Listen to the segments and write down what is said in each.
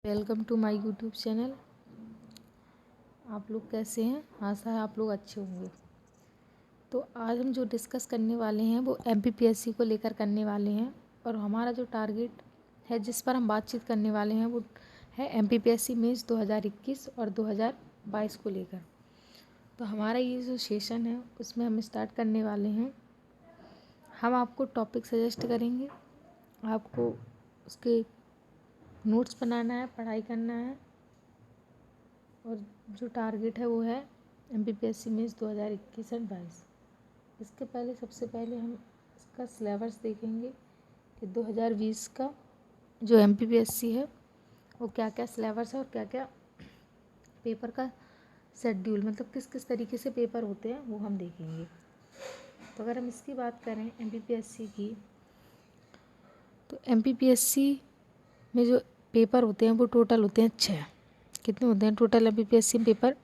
Welcome to my YouTube channel. आप लोग कैसे हैं? आशा है आप लोग अच्छे होंगे। तो आज हम जो डिस्कस करने वाले हैं वो एमपीपीएससी को लेकर करने वाले हैं और हमारा जो टारगेट है जिस पर हम बातचीत करने वाले हैं वो है एमपीपीएससी मेंस 2021 और 2022 को लेकर। तो हमारा ये जो सेशन है उसमें हम स्टार्ट करने वाले हैं। हम आपको टॉपिक सजेस्ट करेंगे, आपको उसके नोट्स बनाना है, पढ़ाई करना है और जो टारगेट है वो है एमपीपीएससी मेंस 2021 एंड 22। इसके पहले सबसे पहले हम इसका सिलेबस देखेंगे कि 2020 का जो एमपीपीएससी है वो क्या क्या सिलेबस है और क्या क्या पेपर का शेड्यूल, मतलब किस किस तरीके से पेपर होते हैं वो हम देखेंगे। तो अगर हम इसकी बात करें एमपीपीएससी की, तो एमपीपीएससी में जो पेपर होते हैं वो टोटल होते हैं 6। कितने होते हैं टोटल एमपीपीएससी में पेपर?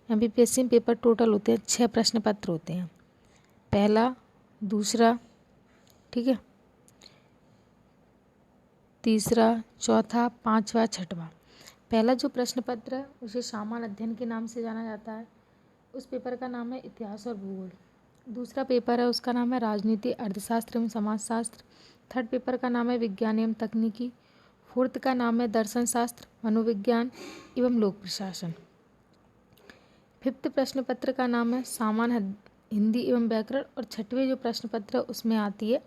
एमपीपीएससी में पेपर टोटल होते हैं 6 प्रश्न पत्र होते हैं। पहला, दूसरा, ठीक है, तीसरा, चौथा, पांचवा, छठवां। पहला जो प्रश्न पत्र है उसे सामान्य अध्ययन के नाम से जाना जाता है। उस पेपर का नाम है इतिहास और भूगोल। दूसरा पेपर है उसका नाम है राजनीति, अर्थशास्त्र एवं समाजशास्त्र। थर्ड पेपर का नाम है विज्ञान एवं तकनीकी। फोर्थ का नाम है दर्शन शास्त्र, मनोविज्ञान एवं लोक प्रशासन। फिफ्थ प्रश्न पत्र का नाम है सामान्य हिंदी एवं व्याकरण। और छठवें जो प्रश्न पत्र है उसमें आती है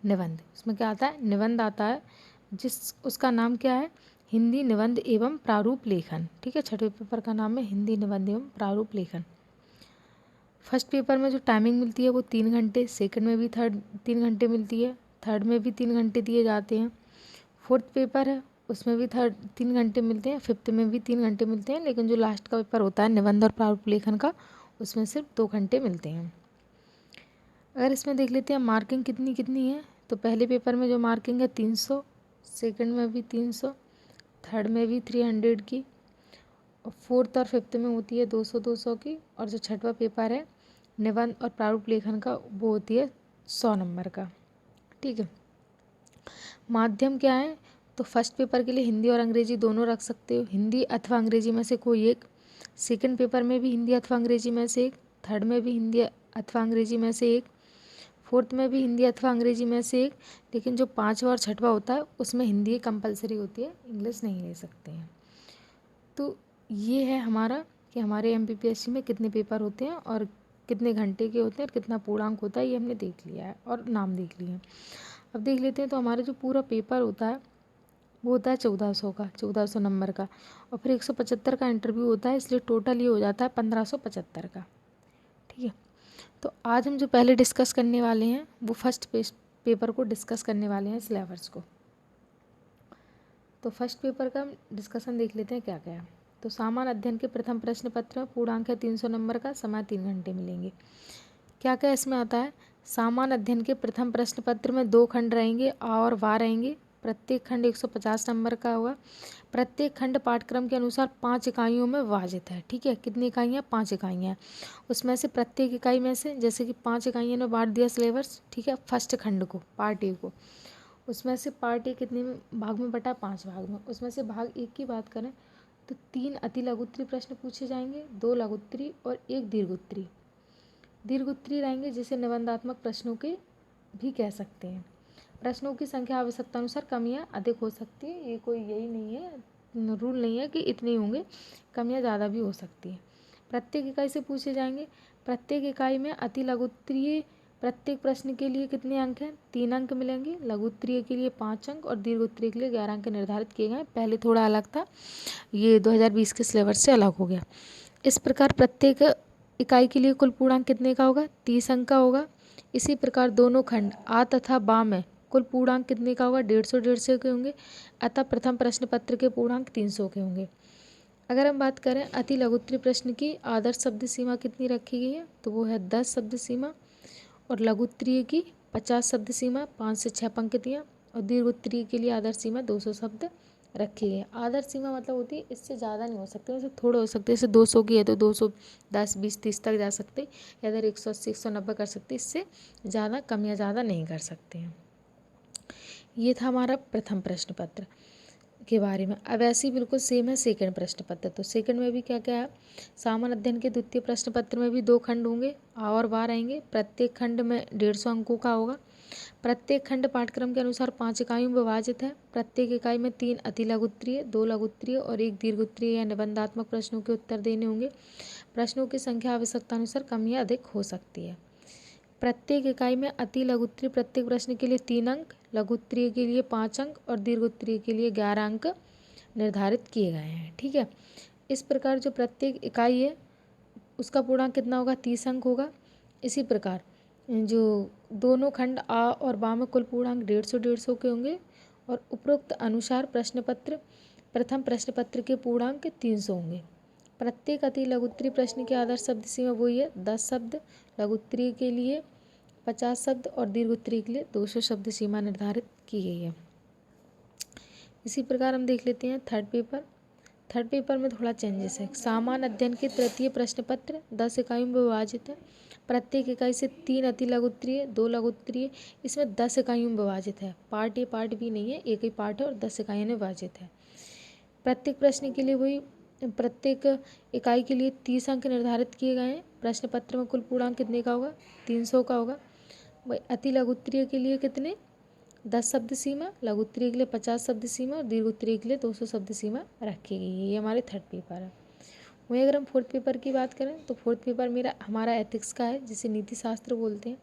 निबंध। उसमें क्या आता है? निबंध आता है, उसका नाम क्या है? हिंदी निबंध एवं प्रारूप लेखन। ठीक है, छठवें पेपर का नाम है हिंदी निबंध एवं प्रारूप लेखन। फर्स्ट पेपर में जो टाइमिंग मिलती है वो 3 घंटे, सेकंड में भी 3 घंटे मिलती है, थर्ड में भी 3 घंटे दिए जाते हैं। फोर्थ पेपर है उसमें भी 3 घंटे मिलते हैं, फिफ्थ में भी 3 घंटे मिलते हैं, लेकिन जो लास्ट का पेपर होता है निबंध और प्रारूप लेखन का उसमें सिर्फ 2 घंटे मिलते हैं। अगर इसमें देख लेते हैं मार्किंग कितनी कितनी है, तो पहले पेपर में जो मार्किंग है 300, सेकंड में भी 300, थर्ड में भी 300 की, और फोर्थ और फिफ्थ में होती है 200 की, और जो छठवां पेपर है निबंध और प्रारूप लेखन का वो होती है 100 नंबर का। ठीक है, माध्यम क्या है? तो फर्स्ट पेपर के लिए हिंदी और अंग्रेजी दोनों रख सकते हो, हिंदी अथवा अंग्रेजी में से कोई एक। सेकंड पेपर में भी हिंदी अथवा अंग्रेजी में से एक, थर्ड में भी हिंदी अथवा अंग्रेजी में से एक, फोर्थ में भी हिंदी अथवा अंग्रेजी में से एक। लेकिन जो पाँचवा और छठवा होता है उसमें हिंदी कंपलसरी होती है, इंग्लिश नहीं ले सकते हैं। तो ये है हमारा कि हमारे एमपीपीएससी में कितने पेपर होते हैं और कितने घंटे के होते हैं और कितना पूर्णांक होता है, ये हमने देख लिया है और नाम देख लिए हैं। अब देख लेते हैं, तो हमारा जो पूरा पेपर होता है वो होता है 1400 का, 1400 नंबर का, और फिर 175 का इंटरव्यू होता है, इसलिए टोटल ये हो जाता है 1575 का। ठीक है, तो आज हम जो पहले डिस्कस करने वाले हैं वो फर्स्ट पेपर को डिस्कस करने वाले हैं, सिलेबस को। तो फर्स्ट पेपर का डिस्कशन देख लेते हैं क्या क्या है। तो सामान्य अध्ययन के प्रथम प्रश्न पत्र में पूर्णांक है 300 नंबर का, समय 3 घंटे मिलेंगे। क्या क्या इसमें आता है? सामान्य अध्ययन के प्रथम प्रश्न पत्र में 2 खंड रहेंगे, आ और वाह रहेंगे। प्रत्येक खंड 150 नंबर का होगा। प्रत्येक खंड पाठ्यक्रम के अनुसार 5 इकाइयों में विभाजित है। ठीक है, कितनी इकाइयाँ? 5 इकाइयाँ। उसमें से प्रत्येक इकाई में से, जैसे कि 5 इकाइयों ने बांट दिया सिलेबस, ठीक है, फर्स्ट खंड को, पार्ट ए को, उसमें से पार्ट ए कितने भाग में बटा? 5 भाग में। उसमें से भाग 1 की बात करें तो 3 अति लघुत्तरी प्रश्न पूछे जाएंगे, 2 लघुत्तरी और 1 दीर्घोत्तरी। दीर्घोत्तरी रहेंगे जिसे निबंधात्मक प्रश्नों के भी कह सकते हैं। प्रश्नों की संख्या आवश्यकता अनुसार कम या अधिक हो सकती है, ये कोई यही नहीं है, रूल नहीं है कि इतने ही होंगे, कम या ज़्यादा भी हो सकती है। प्रत्येक इकाई से पूछे जाएंगे। प्रत्येक इकाई में अति लघुत्तरीय प्रत्येक प्रश्न के लिए कितने अंक हैं? 3 अंक मिलेंगे। लघुत्तरीय के लिए 5 अंक और दीर्घोत्तरीय के लिए 11 अंक निर्धारित किए गए। पहले थोड़ा अलग था, ये 2020 के सिलेबस से अलग हो गया। इस प्रकार प्रत्येक इकाई के लिए कुल पूर्णांक कितने का होगा? 30 अंक का होगा। इसी प्रकार दोनों खंड आ तथा बा में कुल पूर्णांक कितने का होगा? 150 के होंगे। अतः प्रथम प्रश्न पत्र के पूर्णांक 300 के होंगे। अगर हम बात करें अति लघुत्तरी प्रश्न की आदर्श शब्द सीमा कितनी रखी गई है, तो वो है 10 शब्द सीमा, और लघुत्तरीय की 50 शब्द सीमा, 5 से 6 पंक्तियाँ, और दीर्घोत्तरीय के लिए आदर्श सीमा 200 शब्द रखी है। आदर्श सीमा मतलब होती है इससे ज़्यादा नहीं हो सकते, इससे थोड़े हो सकते हैं। जैसे 200 की है तो 210, 20, 30 तक जा सकते, या अगर 180, 190 कर सकते, इससे ज़्यादा कम या ज़्यादा नहीं कर सकते हैं। ये था हमारा प्रथम प्रश्न पत्र। के बारे में। अब ऐसे ही बिल्कुल सेम है सेकंड प्रश्न पत्र। तो सेकंड में भी क्या क्या है, सामान्य अध्ययन के द्वितीय प्रश्न पत्र में भी 2 खंड होंगे, आ और वार आएंगे। प्रत्येक खंड में 150 अंकों का होगा। प्रत्येक खंड पाठ्यक्रम के अनुसार 5 इकाइयों में विभाजित है। प्रत्येक इकाई में 3 अति लघु उत्तरीय, 2 लघु उत्तरीय और 1 दीर्घ उत्तरीय या निबंधात्मक प्रश्नों के उत्तर देने होंगे। प्रश्नों की संख्या आवश्यकता अनुसार कम या अधिक हो सकती है। प्रत्येक इकाई में अति लघु उत्तरीय प्रत्येक प्रश्न के लिए 3 अंक, लघु उत्तरीय के लिए 5 अंक और दीर्घ उत्तरीय के लिए 11 अंक निर्धारित किए गए हैं। ठीक है, इस प्रकार जो प्रत्येक इकाई है उसका पूर्णांक कितना होगा, 30 अंक होगा। इसी प्रकार जो दोनों खंड आ और बा में कुल पूर्णांक 150 के होंगे और उपरोक्त अनुसार प्रश्न पत्र प्रथम प्रश्न पत्र के पूर्णांक 300 होंगे। प्रत्येक अति लघु उत्तरीय प्रश्न की आदर्श शब्द सीमा वही है 10 शब्द, लघु उत्तरीय के लिए 50 शब्द और दीर्घ उत्तरीय के लिए 200 शब्द सीमा निर्धारित की गई है। इसी प्रकार हम देख लेते हैं थर्ड पेपर। थर्ड पेपर में थोड़ा चेंजेस है। सामान्य अध्ययन के तृतीय प्रश्न पत्र 10 इकाइयों में विभाजित है। प्रत्येक इकाई से 3 अति लघु उत्तरीय, 2 लघु उत्तरीय, इसमें 10 इकाइयों में विभाजित है। पार्ट ए पार्ट बी नहीं है, एक ही पार्ट है और 10 इकाइयों में विभाजित है। प्रत्येक प्रश्न के लिए वही प्रत्येक इकाई के लिए 30 अंक निर्धारित किए गए हैं। प्रश्न पत्र में कुल पूर्णांक कितने का होगा, 300 का होगा। वही अति लघु उत्तरीय के लिए कितने, 10 शब्द सीमा, लघु उत्तरीय के लिए 50 शब्द सीमा और दीर्घ उत्तरीय के लिए 200 शब्द सीमा रखी गई है। ये हमारे थर्ड पेपर है। वहीं अगर हम फोर्थ पेपर की बात करें तो फोर्थ पेपर हमारा एथिक्स का है, जिसे नीति शास्त्र बोलते हैं।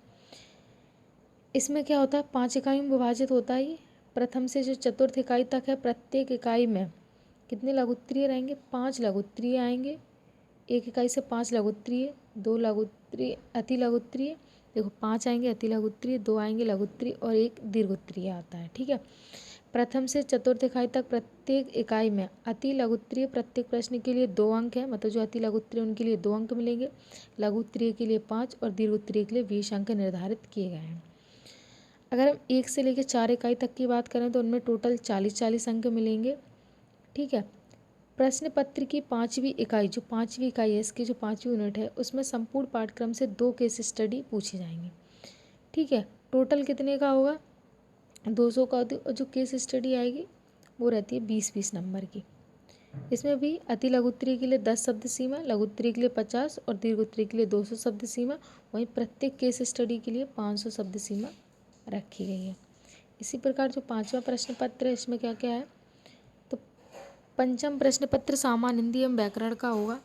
इसमें क्या होता है, 5 इकाइयों में विभाजित होता है। प्रथम से जो चतुर्थ इकाई तक है, प्रत्येक इकाई में कितने लघु उत्तरीय रहेंगे, 5 लघु उत्तरीय आएंगे। एक इकाई से 5 लघु उत्तरीय, 2 लघु उत्तरीय, अति लघु उत्तरीय, देखो 5 आएंगे अति लघु उत्तरीय, 2 आएंगे लघु उत्तरीय और 1 दीर्घ उत्तरीय आता है। ठीक है, प्रथम से चतुर्थ इकाई तक प्रत्येक इकाई में अति लघु उत्तरीय प्रत्येक प्रश्न के लिए 2 अंक है, मतलब जो अति लघु उत्तरीय उनके लिए 2 अंक मिलेंगे। लघु उत्तरीय के लिए 5 और दीर्घ उत्तरीय के लिए 20 अंक निर्धारित किए गए हैं। अगर हम 1 से लेकर 4 इकाई तक की बात करें तो उनमें टोटल 40-40 अंक मिलेंगे। ठीक है, प्रश्न पत्र की 5वीं इकाई, जो 5वीं इकाई है, इसकी जो 5वीं यूनिट है, उसमें संपूर्ण पाठ्यक्रम से 2 केस स्टडी पूछे जाएंगे। ठीक है, टोटल कितने का होगा, 200 का होती है। और जो केस स्टडी आएगी वो रहती है 20-20 नंबर की। इसमें भी अति लघु उत्तरीय के लिए 10 शब्द सीमा, लघु उत्तरीय के लिए 50 और दीर्घ उत्तरीय के लिए 200 शब्द सीमा। वहीं प्रत्येक केस स्टडी के लिए 500 शब्द सीमा रखी गई है। इसी प्रकार जो 5वां प्रश्न पत्र है, इसमें क्या क्या है, तो पंचम प्रश्न पत्र सामान्य हिंदी एवं व्याकरण का होगा।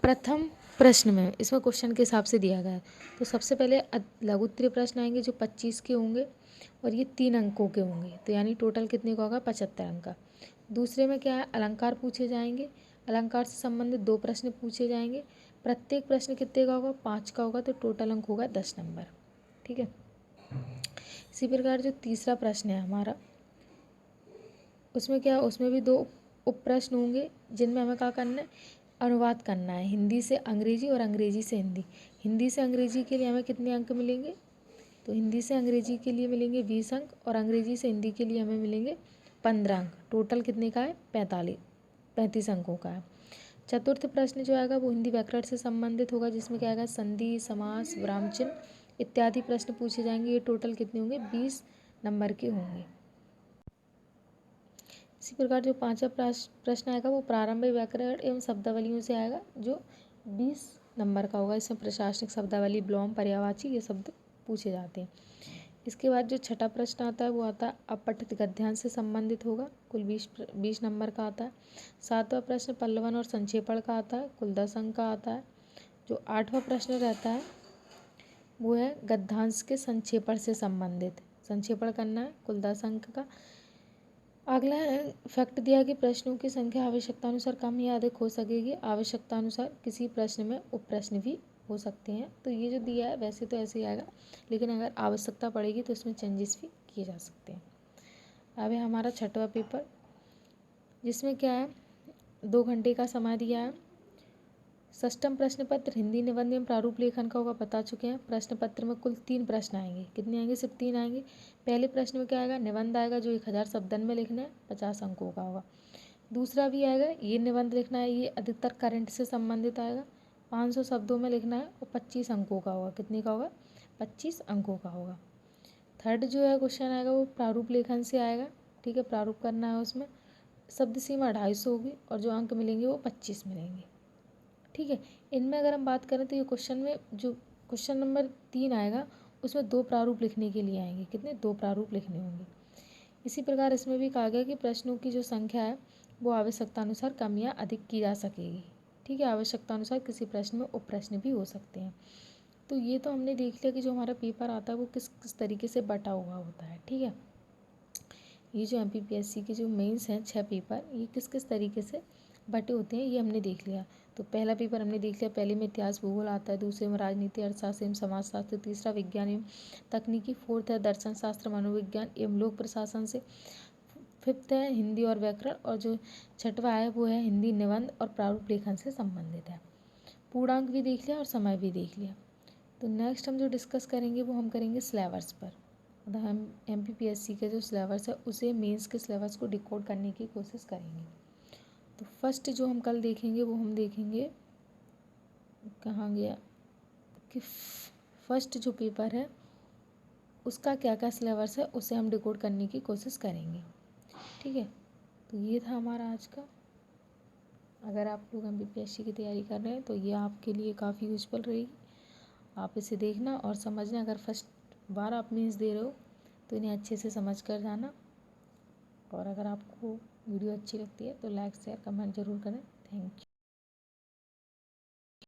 प्रथम प्रश्न में इसमें क्वेश्चन के हिसाब से दिया गया है। तो सबसे पहले लघु उत्तरीय प्रश्न आएंगे जो 25 के होंगे और ये 3 अंकों के होंगे, तो यानी टोटल कितने का होगा, 75 अंक का। दूसरे में क्या है, अलंकार पूछे जाएंगे। अलंकार से संबंधित 2 प्रश्न पूछे जाएंगे। प्रत्येक प्रश्न कितने का होगा, 5 का होगा, तो टोटल अंक होगा 10 नंबर। ठीक है, इसी प्रकार जो तीसरा प्रश्न है हमारा, उसमें क्या, उसमें भी 2 उप प्रश्न होंगे जिनमें हमें क्या करना है, अनुवाद करना है हिंदी से अंग्रेजी और अंग्रेजी से हिंदी। हिंदी से अंग्रेजी के लिए हमें कितने अंक मिलेंगे, तो हिंदी से अंग्रेजी के लिए मिलेंगे 20 अंक और अंग्रेजी से हिंदी के लिए हमें मिलेंगे 15 अंक। टोटल कितने का है, 35 अंकों का है। चतुर्थ प्रश्न जो आएगा वो हिंदी व्याकरण से संबंधित होगा, जिसमें क्या आएगा, संधि, समास, विराम चिन्ह इत्यादि प्रश्न पूछे जाएंगे। ये टोटल कितने होंगे, 20 नंबर के होंगे। इसी प्रकार जो 5वां प्रश्न आएगा वो प्रारंभिक व्याकरण एवं शब्दावलियों से आएगा, जो 20 नंबर का होगा। इसमें प्रशासनिक शब्दावली, विलोम, पर्यायवाची ये शब्द पूछे जाते हैं। इसके बाद जो छठा प्रश्न आता है वो आता है अपठित गद्यांश से संबंधित होगा, कुल 20 नंबर का आता है। 7वां प्रश्न पल्लवन और संक्षेपण का आता है, कुल 10 अंक का आता है। जो 8वां प्रश्न रहता है वो है गद्यांश के संक्षेपण से संबंधित, संक्षेपण करना है, कुल 10 अंक का। अगला फैक्ट दिया कि प्रश्नों की संख्या आवश्यकता अनुसार कम या अधिक हो सकेगी। आवश्यकता अनुसार किसी प्रश्न में उप प्रश्न भी हो सकते हैं। तो ये जो दिया है वैसे तो ऐसे ही आएगा, लेकिन अगर आवश्यकता पड़ेगी तो इसमें चेंजेस भी किए जा सकते हैं। अब है हमारा छठवां पेपर, जिसमें क्या है, 2 घंटे का समय दिया है। षष्ठम प्रश्न पत्र हिंदी निबंध एवं प्रारूप लेखन का होगा, बता चुके हैं। प्रश्न पत्र में कुल 3 प्रश्न आएंगे। कितने आएंगे, सिर्फ 3 आएंगे। पहले प्रश्न में क्या आएगा, निबंध आएगा जो 1000 शब्दन में लिखना है, 50 अंकों का होगा। दूसरा भी आएगा, ये निबंध लिखना है, ये अधिकतर करंट से संबंधित आएगा, 500 शब्दों में लिखना है और 25 अंकों का होगा। कितने का होगा, 25 अंकों का होगा। थर्ड जो है क्वेश्चन आएगा वो प्रारूप लेखन से आएगा। ठीक है, प्रारूप करना है उसमें, शब्द सीमा 250 होगी और जो अंक मिलेंगे वो 25 मिलेंगे। ठीक है, इनमें अगर हम बात करें तो ये क्वेश्चन में जो क्वेश्चन नंबर 3 आएगा उसमें 2 प्रारूप लिखने के लिए आएंगे। कितने? 2 प्रारूप लिखने होंगे। इसी प्रकार इसमें भी कहा गया कि प्रश्नों की जो संख्या है वो आवश्यकता अनुसार कम या अधिक की जा सकेगी। ठीक है, आवश्यकता अनुसार किसी प्रश्न में उप प्रश्न भी हो सकते हैं। तो ये तो हमने देख लिया कि जो हमारा पेपर आता है वो किस किस तरीके से बटा हुआ होता है। ठीक है, ये जो MPPSC के जो मेंस हैं 6 पेपर, ये किस किस तरीके से बटे होते हैं ये हमने देख लिया। तो पहला पेपर हमने देख लिया, पहले में इतिहास भूगोल आता है, दूसरे में राजनीति अर्थशास्त्र एवं समाजशास्त्र, तीसरा विज्ञान एवं तकनीकी, फोर्थ है दर्शन शास्त्र मनोविज्ञान एवं लोक प्रशासन से, फिफ्थ है हिंदी और व्याकरण, और जो छठवा है वो है हिंदी निबंध और प्रारूप लेखन से संबंधित है। पूर्णांक भी देख लिया और समय भी देख लिया। तो नेक्स्ट हम जो डिस्कस करेंगे वो हम करेंगे सिलेबस पर। मतलब हम MPPSC का जो सिलेबस है उसे मेंस के सिलेबस को डिकोड करने की कोशिश करेंगे। तो फर्स्ट जो हम कल देखेंगे वो हम देखेंगे, कहाँ गया, कि फर्स्ट जो पेपर है उसका क्या क्या सिलेबस है उसे हम डिकोड करने की कोशिश करेंगे। ठीक है, तो ये था हमारा आज का। अगर आप लोग MPPSC की तैयारी कर रहे हैं तो ये आपके लिए काफ़ी यूजफुल रहेगी। आप इसे देखना और समझना। अगर फर्स्ट बार आप मेंस दे रहे हो तो इन्हें अच्छे से समझ कर जाना। और अगर आपको वीडियो अच्छी लगती है तो लाइक शेयर कमेंट ज़रूर करें। Thank you.